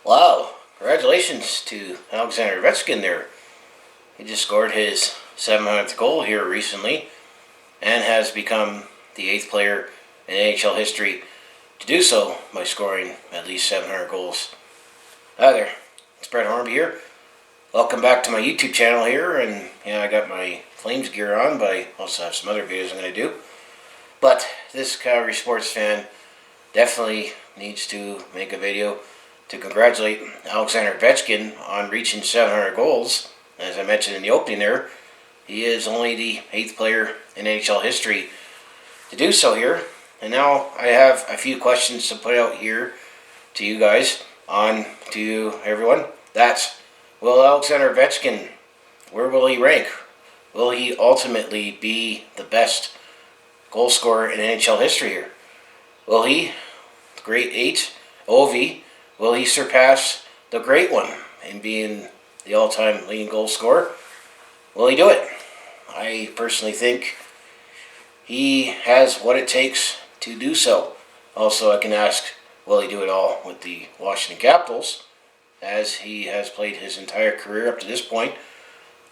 Wow, congratulations to Alexander Ovechkin there. He just scored his 700th goal here recently and has become the 8th player in NHL history to do so by scoring at least 700 goals. Hi there, it's Brett Hornby here. Welcome back to my YouTube channel here, and I got my Flames gear on, but I also have some other videos I'm going to do. But this Calgary sports fan definitely needs to make a video to congratulate Alexander Ovechkin on reaching 700 goals. As I mentioned in the opening there, he is only the 8th player in NHL history to do so here. And now I have a few questions to put out here to you guys, on to everyone. That's, will Alexander Ovechkin, where will he rank? Will he ultimately be the best goal scorer in NHL history here? Will he, the great 8, Ovi, will he surpass the great one in being the all-time leading goal scorer? Will he do it? I personally think he has what it takes to do so. Also, I can ask, will he do it all with the Washington Capitals, as he has played his entire career up to this point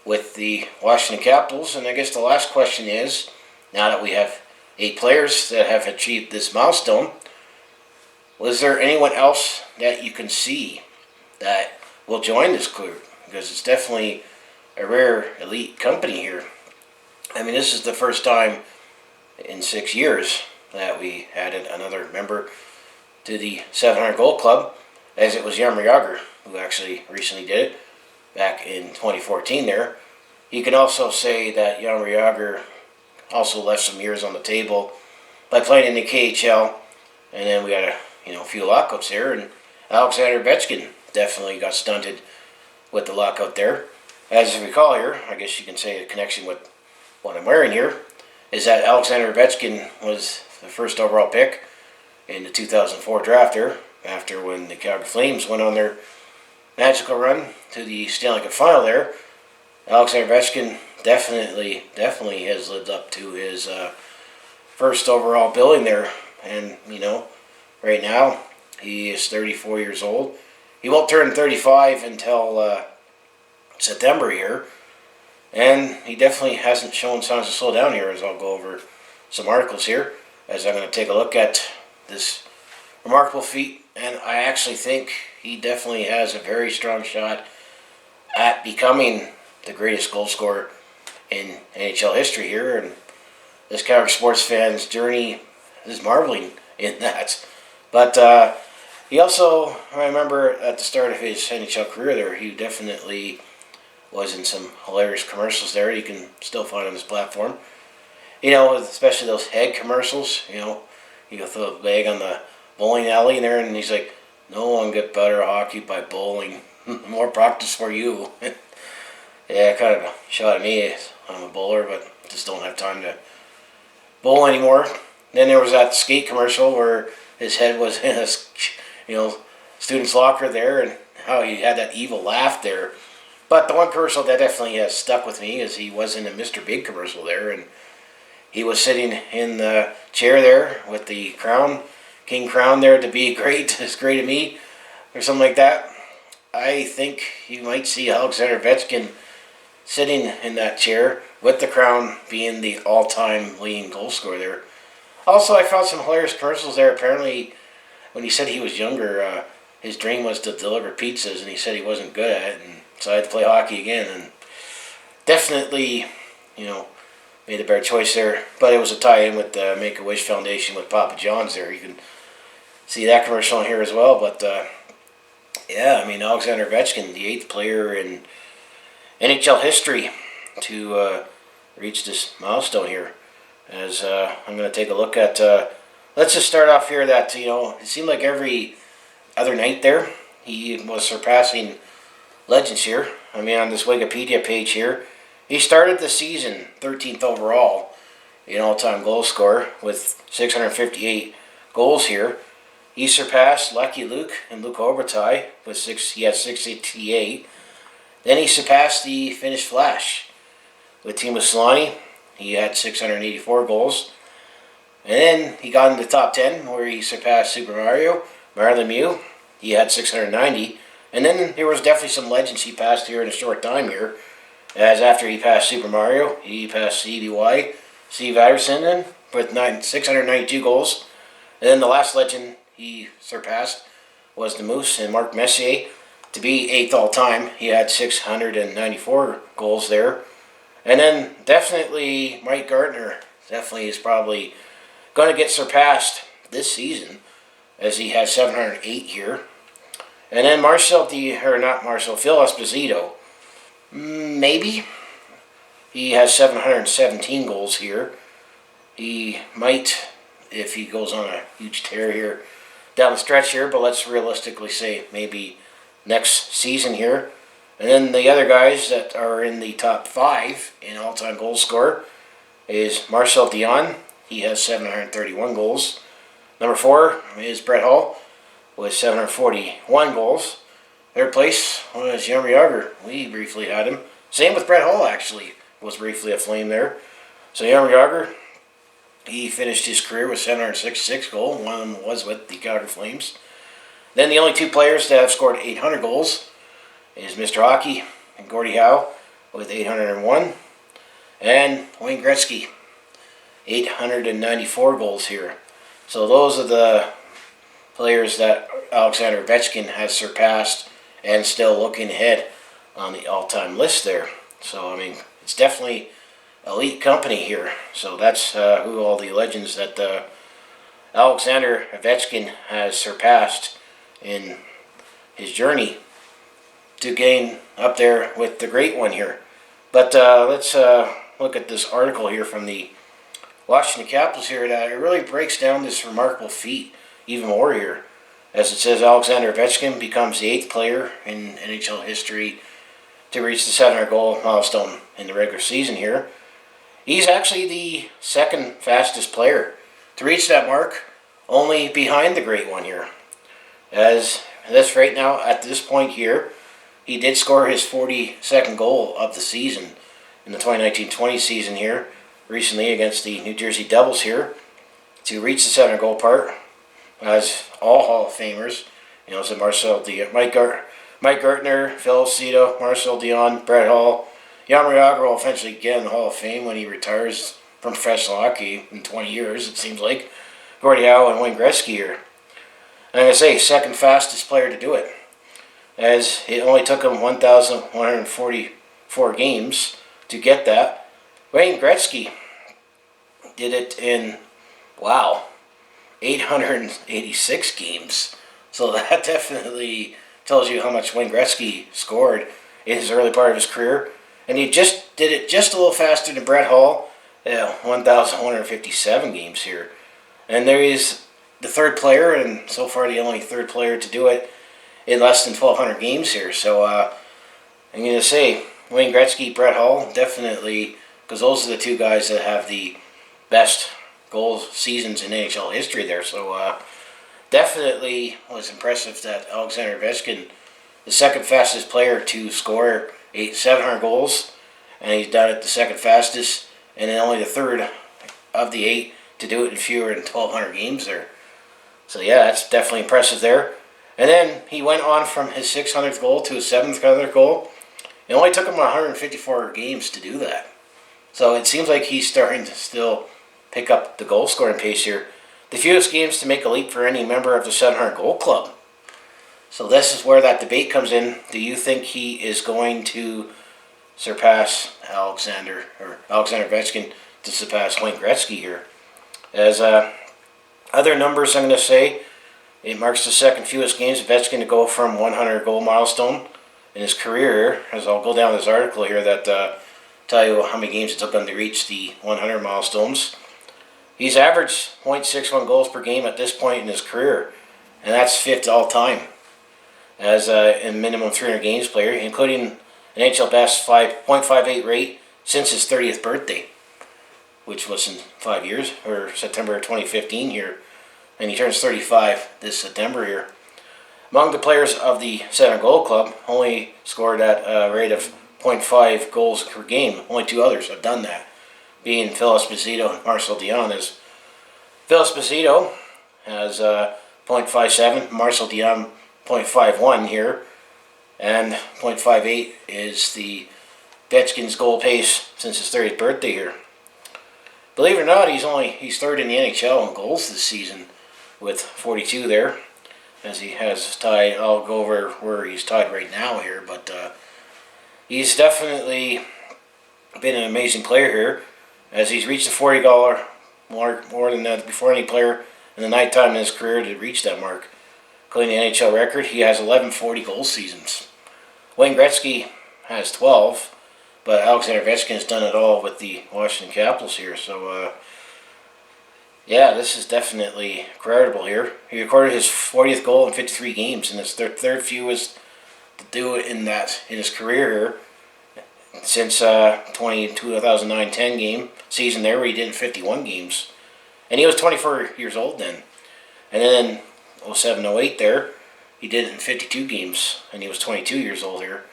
with the Washington Capitals? And I guess the last question is, now that we have 8 players that have achieved this milestone, was there anyone else that you can see that will join this group? Because it's definitely a rare elite company here. I mean, this is the first time in 6 years that we added another member to the 700 goal club, as it was Jaromir Jagr who actually recently did it back in 2014 there. You can also say that Jaromir Jagr also left some years on the table by playing in the KHL, and then we had a few lockouts there, and Alexander Ovechkin definitely got stunted with the lockout there. As you recall here, I guess you can say a connection with what I'm wearing here, is that Alexander Ovechkin was the first overall pick in the 2004 draft there, after when the Calgary Flames went on their magical run to the Stanley Cup final there. Alexander Ovechkin definitely has lived up to his first overall billing there, and right now he is 34 years old. He won't turn 35 until September here, and he definitely hasn't shown signs to slow down here, as I'll go over some articles here as I'm going to take a look at this remarkable feat. And I actually think he definitely has a very strong shot at becoming the greatest goal scorer in NHL history here, and this Calgary sports fan's journey is marveling in that. But he also, I remember at the start of his NHL career there, he definitely was in some hilarious commercials there. You can still find on this platform. Especially those head commercials. You go throw a bag on the bowling alley in there, and he's like, "No one get better at hockey by bowling. More practice for you." Yeah, kind of a shot at me. I'm a bowler, but just don't have time to bowl anymore. Then there was that skate commercial where his head was in a student's locker there, and how he had that evil laugh there. But the one commercial that definitely has stuck with me is he was in a Mr. Big commercial there, and he was sitting in the chair there with the crown, king crown there, to be great, as great as me, or something like that. I think you might see Alexander Ovechkin sitting in that chair with the crown, being the all-time leading goal scorer there. Also, I found some hilarious commercials there. Apparently, when he said he was younger, his dream was to deliver pizzas, and he said he wasn't good at it, and so I had to play hockey again, and definitely, made a better choice there. But it was a tie-in with the Make-A-Wish Foundation with Papa John's there. You can see that commercial in here as well. But, yeah, I mean, Alexander Ovechkin, the 8th player in NHL history to reach this milestone here. As I'm going to take a look at, let's just start off here that, it seemed like every other night there, he was surpassing legends here. I mean, on this Wikipedia page here, he started the season 13th overall in all-time goal scorer with 658 goals here. He surpassed Lucky Luke and Luke Overtime with he had 688. Then he surpassed the Finnish Flash with Timo Solani. He had 684 goals. And then he got into the top 10 where he surpassed Super Mario, Marilyn Mew, he had 690. And then there was definitely some legends he passed here in a short time here. As after he passed Super Mario, he passed CBY, Steve Anderson with 692 goals. And then the last legend he surpassed was the Moose and Mark Messier. To be 8th all time, he had 694 goals there. And then definitely Mike Gartner definitely is probably going to get surpassed this season, as he has 708 here. And then Phil Esposito, maybe. He has 717 goals here. He might, if he goes on a huge tear here down the stretch here, but let's realistically say maybe next season here. And then the other guys that are in the top 5 in all-time goal scorer is Marcel Dion. He has 731 goals. Number 4 is Brett Hull with 741 goals. Third place was Jaromir Jagr. We briefly had him. Same with Brett Hull, actually. Was briefly a Flame there. So Jaromir Jagr, he finished his career with 766 goals. One of them was with the Calgary Flames. Then the only 2 players that have scored 800 goals is Mr. Hockey and Gordie Howe with 801. And Wayne Gretzky, 894 goals here. So those are the players that Alexander Ovechkin has surpassed and still looking ahead on the all-time list there. So, I mean, it's definitely elite company here. So that's who all the legends that Alexander Ovechkin has surpassed in his journey to gain up there with the great one here. But let's look at this article here from the Washington Capitals here that it really breaks down this remarkable feat even more here. As it says, Alexander Ovechkin becomes the 8th player in NHL history to reach the 700 goal milestone in the regular season here. He's actually the 2nd fastest player to reach that mark, only behind the great one here. As this right now, at this point here, he did score his 42nd goal of the season in the 2019-20 season here, recently against the New Jersey Devils here, to reach the 700 goal part. As all Hall of Famers, so Mike Gartner, Phil Esposito, Marcel Dion, Brett Hull, Jaromir Jagr will eventually get in the Hall of Fame when he retires from professional hockey in 20 years, it seems like. Gordie Howe and Wayne Gretzky here. And I'm going to say, 2nd fastest player to do it, as it only took him 1,144 games to get that. Wayne Gretzky did it in, 886 games. So that definitely tells you how much Wayne Gretzky scored in his early part of his career. And he just did it just a little faster than Brett Hull, 1,157 games here. And there is the 3rd player, and so far the only 3rd player to do it in less than 1,200 games here. So I'm going to say Wayne Gretzky, Brett Hull, definitely, because those are the 2 guys that have the best goal seasons in NHL history there. So definitely was impressive that Alexander Ovechkin, the 2nd fastest player to score 700 goals, and he's done it the 2nd fastest, and then only the 3rd of the 8 to do it in fewer than 1,200 games there. So yeah, that's definitely impressive there. And then he went on from his 600th goal to his 700th goal. It only took him 154 games to do that. So it seems like he's starting to still pick up the goal scoring pace here. The fewest games to make a leap for any member of the 700 goal club. So this is where that debate comes in. Do you think he is going to surpass Alexander Ovechkin to surpass Wayne Gretzky here? As other numbers, I'm going to say, it marks the 2nd fewest games Ovechkin to go from 100 goal milestone in his career. As I'll go down this article here that tell you how many games it took him to reach the 100 milestones. He's averaged .61 goals per game at this point in his career, and that's 5th all time as a minimum 300 games player, including an NHL best 5.58 rate since his 30th birthday, which was in 5 years, or September 2015 here, and he turns 35 this September here. Among the players of the 700 goal club, only scored at a rate of .5 goals per game. Only 2 others have done that, being Phil Esposito and Marcel Dion. As Phil Esposito has .57, Marcel Dion .51 here, and .58 is the Ovechkin's goal pace since his 30th birthday here. Believe it or not, he's third in the NHL in goals this season with 42 there, as he has tied. I'll go over where he's tied right now here, but he's definitely been an amazing player here, as he's reached the $40 mark more than before any player in the nighttime in his career to reach that mark. According to the NHL record, he has 11 40 goal seasons. Wayne Gretzky has 12, but Alexander Ovechkin has done it all with the Washington Capitals here. So, yeah, this is definitely credible here. He recorded his 40th goal in 53 games, and his third fewest to do it in his career here since 2009-10 season there, where he did in 51 games. And he was 24 years old then. And then 07-08 there, he did it in 52 games, and he was 22 years old here.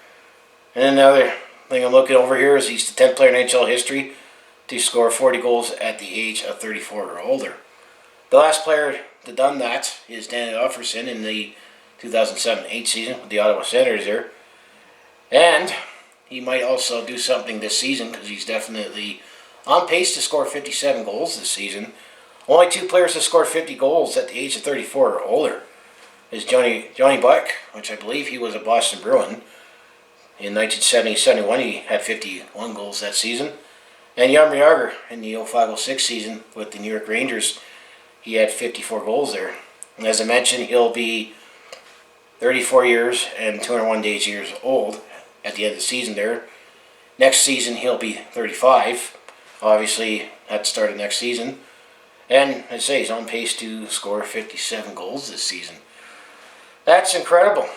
And then another thing I'm looking over here is he's the 10th player in NHL history to score 40 goals at the age of 34 or older. The last player to done that is Danny Offerson in the 2007-8 season with the Ottawa Senators there. And he might also do something this season, because he's definitely on pace to score 57 goals this season. Only two players have scored 50 goals at the age of 34 or older is Johnny Buck, which I believe he was a Boston Bruin. In 1970-71, he had 51 goals that season. And Jaromir Jagr in the 05-06 season with the New York Rangers, he had 54 goals there. And as I mentioned, he'll be 34 years and 201 years old at the end of the season there. Next season, he'll be 35. Obviously, at the start of next season. And as I say, he's on pace to score 57 goals this season. That's incredible.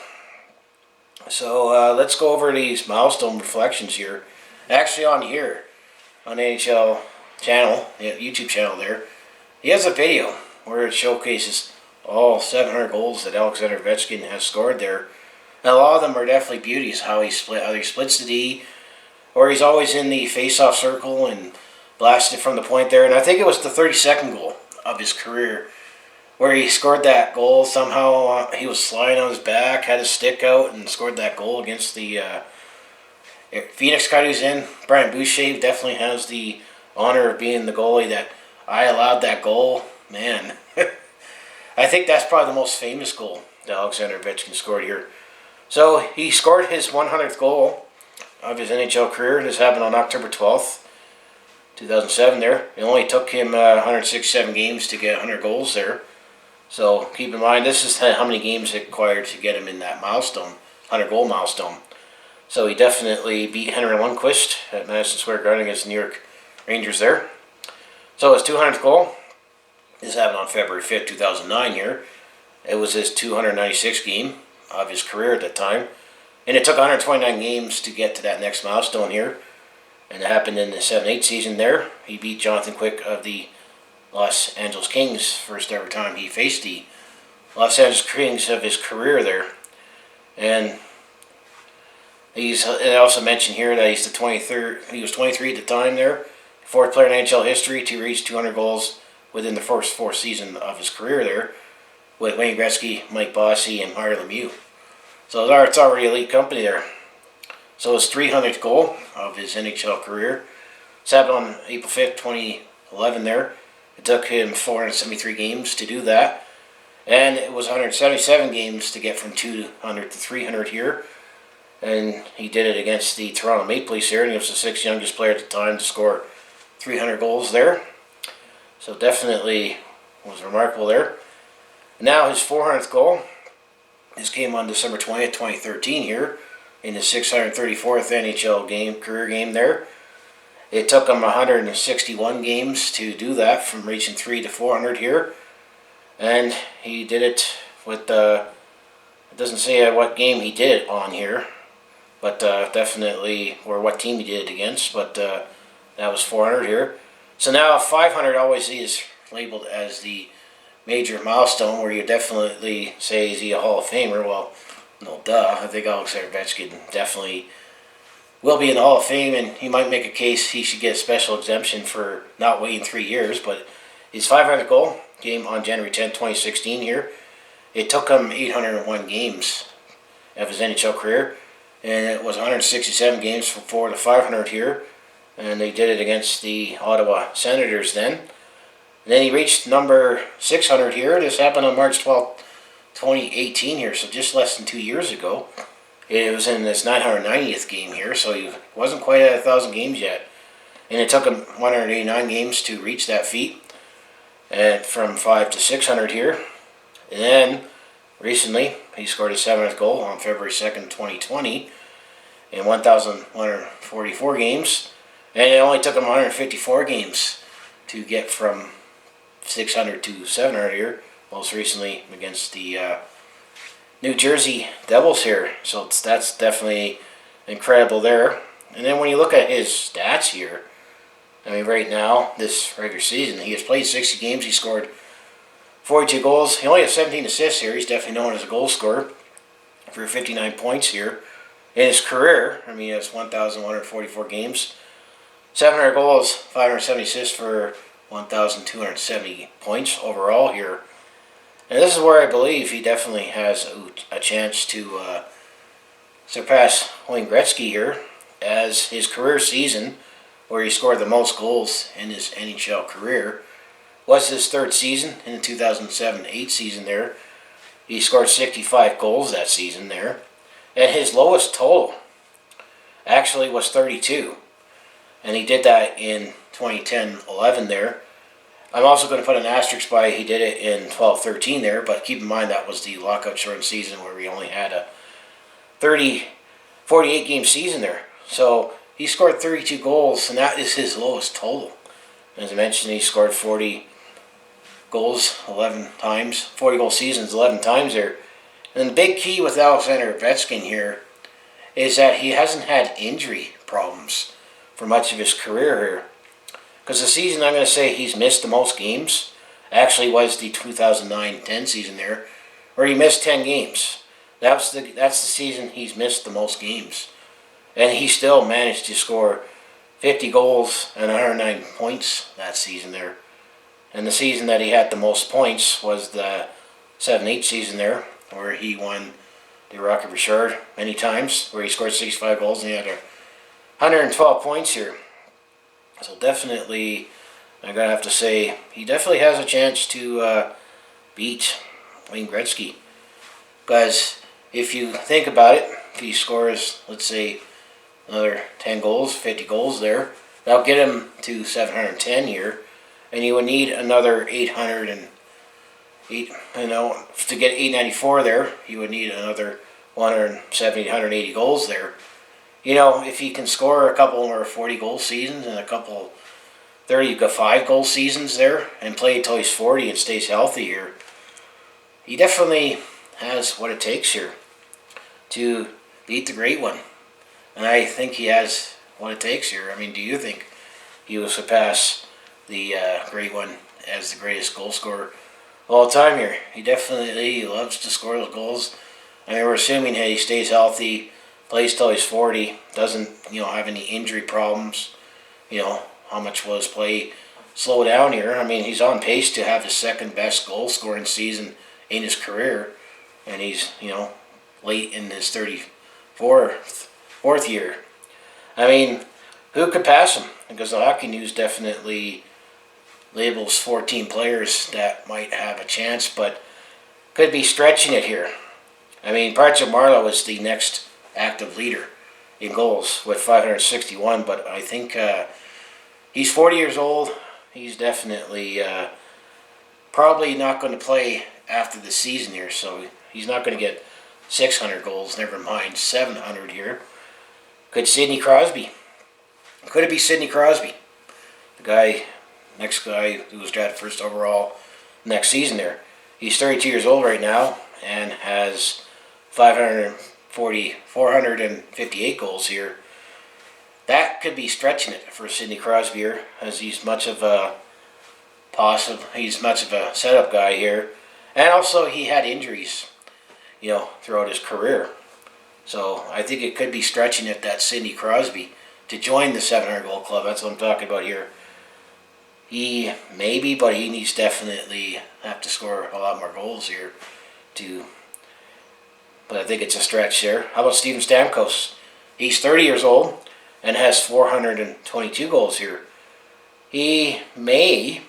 So let's go over these milestone reflections here. Actually on here, on NHL channel, YouTube channel there, he has a video where it showcases all 700 goals that Alexander Ovechkin has scored there. And a lot of them are definitely beauties, how he splits the D, or he's always in the face-off circle and blasted from the point there. And I think it was the 32nd goal of his career where he scored that goal. Somehow he was sliding on his back, had his stick out, and scored that goal against the Phoenix Coyotes in. Brian Boucher definitely has the honor of being the goalie that I allowed that goal. Man, I think that's probably the most famous goal that Alexander Ovechkin scored here. So he scored his 100th goal of his NHL career. This happened on October 12th. 2007 there. It only took him 167 games to get 100 goals there. So keep in mind, this is how many games it required to get him in that milestone, 100 goal milestone. So he definitely beat Henry Lundqvist at Madison Square Garden against the New York Rangers there. So his 200th goal, this happened on February 5th, 2009 here. It was his 296th game of his career at that time. And it took 129 games to get to that next milestone here. And it happened in the 7-8 season there. He beat Jonathan Quick of the Los Angeles Kings first ever time he faced the Los Angeles Kings of his career there. And I also mentioned here that he's the 23rd. He was 23 at the time there, fourth player in NHL history to reach 200 goals within the first four seasons of his career there, with Wayne Gretzky, Mike Bossy, and Mario Lemieux. So it's already elite company there. So his 300th goal of his NHL career, it's happened on April 5th, 2011 there. It took him 473 games to do that. And it was 177 games to get from 200 to 300 here. And he did it against the Toronto Maple Leafs here, and he was the sixth youngest player at the time to score 300 goals there. So definitely was remarkable there. And now his 400th goal, this came on December 20th, 2013 here, in his 634th NHL career game there. It took him 161 games to do that, from reaching 3 to 400 here. And he did it with, it doesn't say what game he did it on here, but definitely, or what team he did it against, but that was 400 here. So now 500 always is labeled as the major milestone, where you definitely say, is he a Hall of Famer? Well, no, duh. I think Alexander Ovechkin definitely will be in the Hall of Fame, and he might make a case he should get a special exemption for not waiting 3 years. But his 500th goal came on January 10, 2016 here, It took him 801 games of his NHL career, and it was 167 games for the 500 here, and they did it against the Ottawa Senators then. And then he reached number 600 here. This happened on March 12th, 2018 here, so just less than 2 years ago. It was in his 990th game here, so he wasn't quite at 1,000 games yet. And it took him 189 games to reach that feat, and from 5 to 600 here. And then recently, he scored his 7th goal on February 2nd, 2020 in 1,144 games. And it only took him 154 games to get from 600 to 700 here, most recently against the New Jersey Devils here. So that's definitely incredible there. And then when you look at his stats here, I mean, right now, this regular season, he has played 60 games. He scored 42 goals. He only has 17 assists here. He's definitely known as a goal scorer for 59 points here. In his career, I mean, he has 1,144 games, 700 goals, 570 assists for 1,270 points overall here. And this is where I believe he definitely has a chance to surpass Wayne Gretzky here, as his career season, where he scored the most goals in his NHL career, was his 3rd season in the 2007-8 season there. He scored 65 goals that season there. And his lowest total actually was 32. And he did that in 2010-11 there. I'm also going to put an asterisk by he did it in 12-13 there, but keep in mind that was the lockout shortened season where we only had a 48 game season there. So he scored 32 goals, and that is his lowest total. As I mentioned, he scored 40 goals 11 times, 40 goal seasons 11 times there. And the big key with Alexander Ovechkin here is that he hasn't had injury problems for much of his career here. Because the season I'm going to say he's missed the most games actually was the 2009-10 season there, where he missed 10 games. That's the season he's missed the most games. And he still managed to score 50 goals and 109 points that season there. And the season that he had the most points was the 7-8 season there, where he won the Rocket Richard many times, where he scored 65 goals and he had 112 points here. So definitely, I'm going to have to say, he definitely has a chance to beat Wayne Gretzky. Because if you think about it, if he scores, let's say, another 10 goals, 50 goals there, that'll get him to 710 here. And you would need another 808, to get 894 there, you would need another 170, 180 goals there. If he can score a couple more 40 goal seasons and a couple 35 goal seasons there and play until he's 40 and stays healthy here, he definitely has what it takes here to beat the Great One. And I think he has what it takes here. I mean, do you think he will surpass the Great One as the greatest goal scorer of all time here? He definitely loves to score those goals. I mean, we're assuming that he stays healthy, plays till he's 40, doesn't, have any injury problems. How much will his play slow down here? I mean, he's on pace to have his 2nd best goal scoring season in his career. And he's, late in his 34th year. I mean, who could pass him? Because the Hockey News definitely labels 14 players that might have a chance, but could be stretching it here. I mean, Patrick Marleau is the next active leader in goals with 561, but I think he's 40 years old. He's definitely probably not going to play after the season here, so he's not going to get 600 goals, never mind 700 here. Could Sidney Crosby? Could it be Sidney Crosby? Next guy who was drafted 1st overall next season there. He's 32 years old right now and has 458 goals here. That could be stretching it for Sidney Crosby here, as he's much of a setup guy here. And also he had injuries, throughout his career. So I think it could be stretching it that Sidney Crosby to join the 700 goal club. That's what I'm talking about here. He maybe, but he needs definitely have to score a lot more goals here to, but I think it's a stretch there. How about Steven Stamkos? He's 30 years old and has 422 goals here. He may,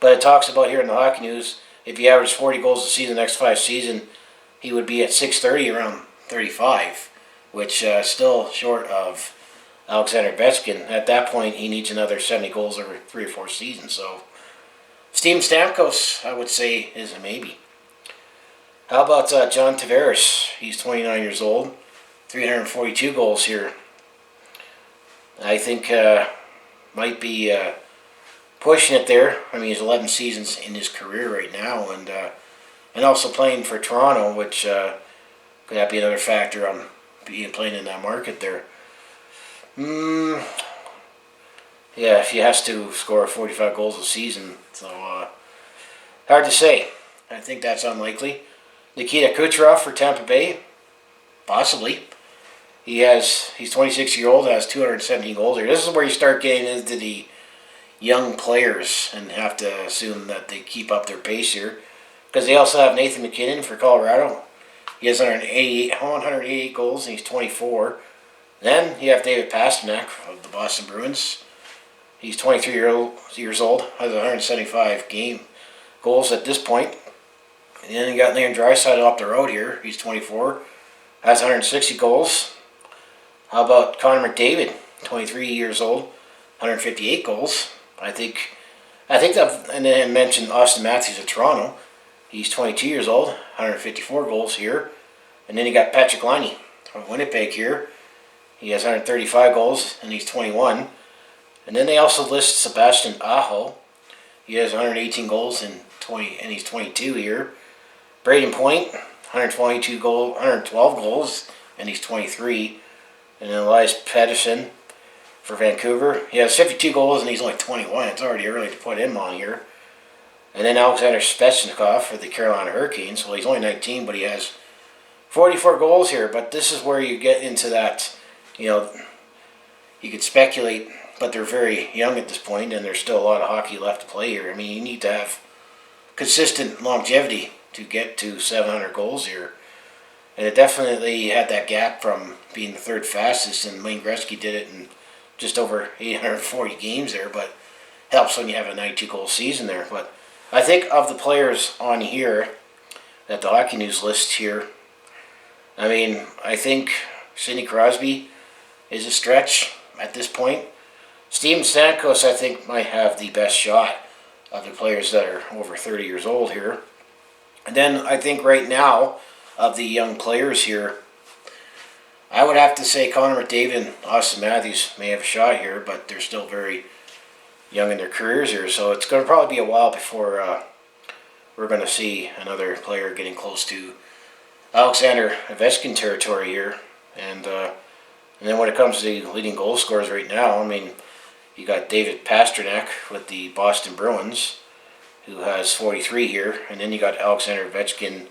but it talks about here in the Hockey News, if he averaged 40 goals a season the next 5 seasons, he would be at 630, around 35, which still short of Alexander Ovechkin. At that point, he needs another 70 goals over 3 or 4 seasons. So, Steven Stamkos, I would say, is a maybe. How about John Tavares? He's 29 years old, 342 goals here. I think might be pushing it there. I mean, he's 11 seasons in his career right now, and also playing for Toronto, which could that be another factor on playing in that market there. Yeah, if he has to score 45 goals a season, so hard to say. I think that's unlikely. Nikita Kucherov for Tampa Bay, possibly. He's 26 years old, has 217 goals here. This is where you start getting into the young players and have to assume that they keep up their pace here, because they also have Nathan MacKinnon for Colorado. He has 188 goals and he's 24. Then you have David Pastrnak of the Boston Bruins. He's 23 years old, has 175 goals at this point. And then you got Leon Draisaitl up the road here. He's 24, has 160 goals. How about Connor McDavid, 23 years old, 158 goals. I think that, and then I mentioned Auston Matthews of Toronto. He's 22 years old, 154 goals here. And then you got Patrick Laine from Winnipeg here. He has 135 goals and he's 21. And then they also list Sebastian Aho. He has 118 goals and he's 22 here. Braden Point, 112 goals and he's 23. And then Elias Pettersson for Vancouver. He has 52 goals and he's only 21. It's already early to put him on here. And then Alexander Ovechkin for the Carolina Hurricanes. Well, he's only 19, but he has 44 goals here. But this is where you get into that, you could speculate, but they're very young at this point, and there's still a lot of hockey left to play here. I mean, you need to have consistent longevity to get to 700 goals here. And it definitely had that gap from being the third fastest, and Wayne Gretzky did it in just over 840 games there, but helps when you have a 92-goal season there. But I think of the players on here that the Hockey News lists here, I mean, I think Sidney Crosby is a stretch at this point. Steven Stamkos, I think, might have the best shot of the players that are over 30 years old here. And then I think right now, of the young players here, I would have to say Connor McDavid and Auston Matthews may have a shot here, but they're still very young in their careers here. So it's going to probably be a while before we're going to see another player getting close to Alexander Ovechkin territory here. And then when it comes to the leading goal scorers right now, I mean, you got David Pastrnak with the Boston Bruins, who has 43 here. And then you got Alexander Ovechkin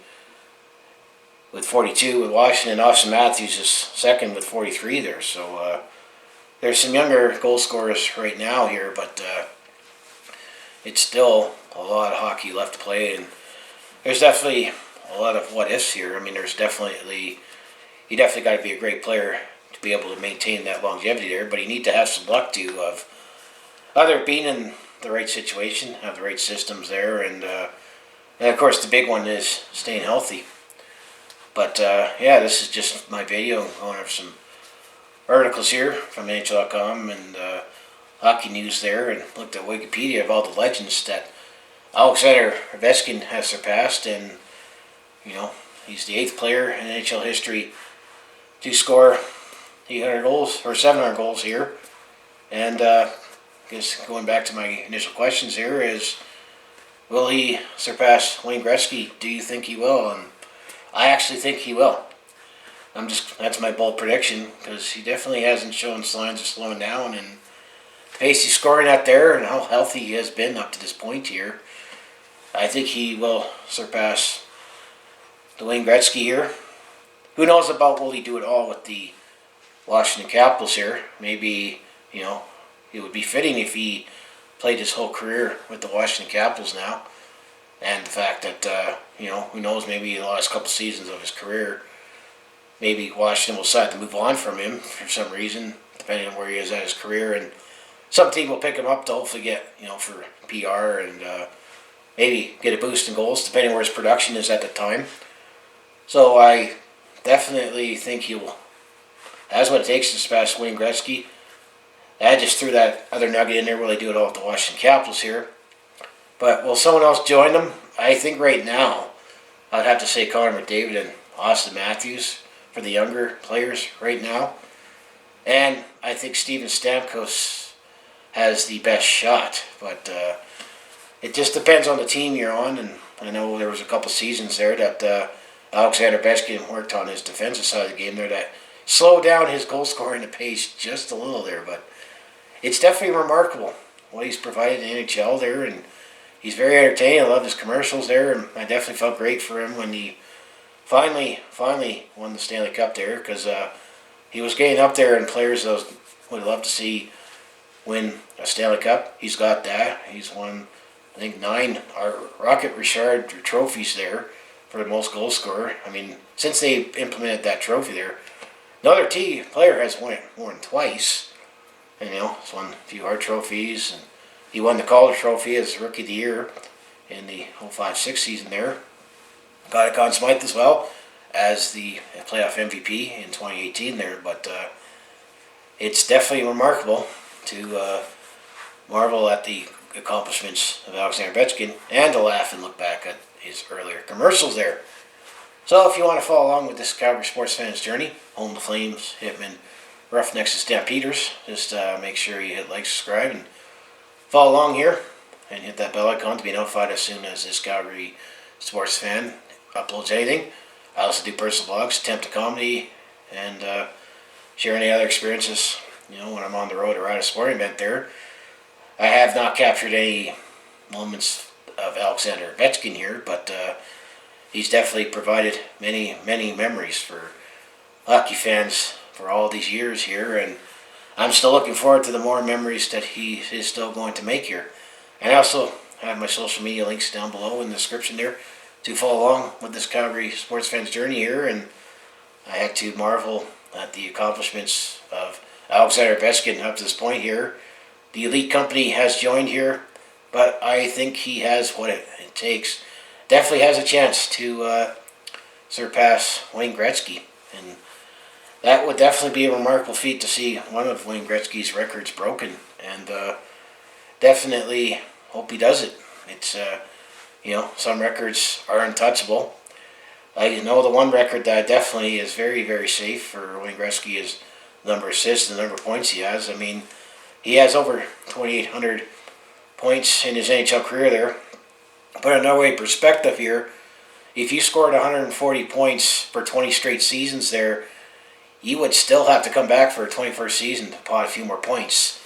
with 42 with Washington. Auston Matthews is second with 43 there. So there's some younger goal scorers right now here, but it's still a lot of hockey left to play, and there's definitely a lot of what ifs here. I mean, you definitely got to be a great player to be able to maintain that longevity there, but you need to have some luck too, of either being in the right situation, have the right systems there, and of course the big one is staying healthy. But yeah, this is just my video going over some articles here from NHL.com and Hockey News there, and looked at Wikipedia of all the legends that Alexander Ovechkin has surpassed, and he's the 8th player in NHL history to score 800 goals or 700 goals here. And I guess going back to my initial questions here is, will he surpass Wayne Gretzky? Do you think he will? And I actually think he will. That's my bold prediction, because he definitely hasn't shown signs of slowing down, and the pace he's scoring at there and how healthy he has been up to this point here, I think he will surpass the Wayne Gretzky here. Who knows about will he do it all with the Washington Capitals here? Maybe, it would be fitting if he played his whole career with the Washington Capitals now. and the fact that who knows, maybe the last couple seasons of his career, maybe Washington will decide to move on from him for some reason, depending on where he is at his career, and some team will pick him up to hopefully get for PR and maybe get a boost in goals, depending where his production is at the time. So I definitely think he'll has what it takes to surpass Wayne Gretzky. I just threw that other nugget in there while they do it all at the Washington Capitals here. But will someone else join them? I think right now I'd have to say Connor McDavid and Auston Matthews for the younger players right now. And I think Steven Stamkos has the best shot. But it just depends on the team you're on. And I know there was a couple seasons there that Alexander Ovechkin worked on his defensive side of the game there that slowed down his goal scoring pace just a little there. But it's definitely remarkable what he's provided in the NHL there, and he's very entertaining. I love his commercials there, and I definitely felt great for him when he finally won the Stanley Cup there, because he was getting up there, and players would love to see win a Stanley Cup. He's got that. He's won, I think, 9 Rocket Richard trophies there for the most goal scorer. I mean, since they implemented that trophy there, no other player has won twice. And he's won a few Hart trophies, and he won the Calder Trophy as Rookie of the Year in the 05-06 season there. Got a Conn Smythe as well as the playoff MVP in 2018 there. But it's definitely remarkable to marvel at the accomplishments of Alexander Ovechkin and to laugh and look back at his earlier commercials there. So if you want to follow along with this Calgary sports fan's journey, home to Flames, Hitmen, Roughnecks, and Stampeders, just make sure you hit like, subscribe, and follow along here, and hit that bell icon to be notified as soon as this Calgary sports fan uploads anything. I also do personal blogs, attempt to comedy, and share any other experiences, when I'm on the road or at a sporting event there. I have not captured any moments of Alexander Ovechkin here, but he's definitely provided many, many memories for hockey fans for all these years here, and I'm still looking forward to the more memories that he is still going to make here. And I also have my social media links down below in the description there to follow along with this Calgary sports fan's journey here, and I had to marvel at the accomplishments of Alexander Ovechkin up to this point here. The elite company has joined here, but I think he has what it takes. Definitely has a chance to surpass Wayne Gretzky, and that would definitely be a remarkable feat to see one of Wayne Gretzky's records broken, and definitely hope he does it. It's some records are untouchable. I know the one record that definitely is very, very safe for Wayne Gretzky is the number of assists and the number of points he has. I mean, he has over 2,800 points in his NHL career there. Put another way in perspective here, if you scored 140 points for 20 straight seasons there, you would still have to come back for a 21st season to pot a few more points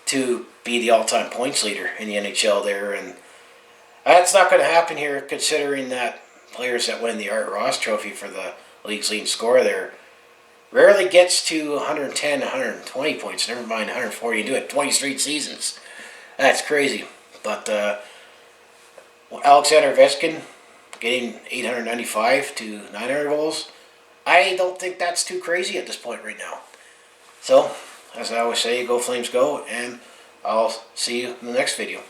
to be the all-time points leader in the NHL there. And that's not going to happen here, considering that players that win the Art Ross Trophy for the league's leading scorer there rarely gets to 110, 120 points, never mind 140, and do it 20 straight seasons. That's crazy. But Alexander Ovechkin getting 895 to 900 goals, I don't think that's too crazy at this point right now. So, as I always say, go Flames go, and I'll see you in the next video.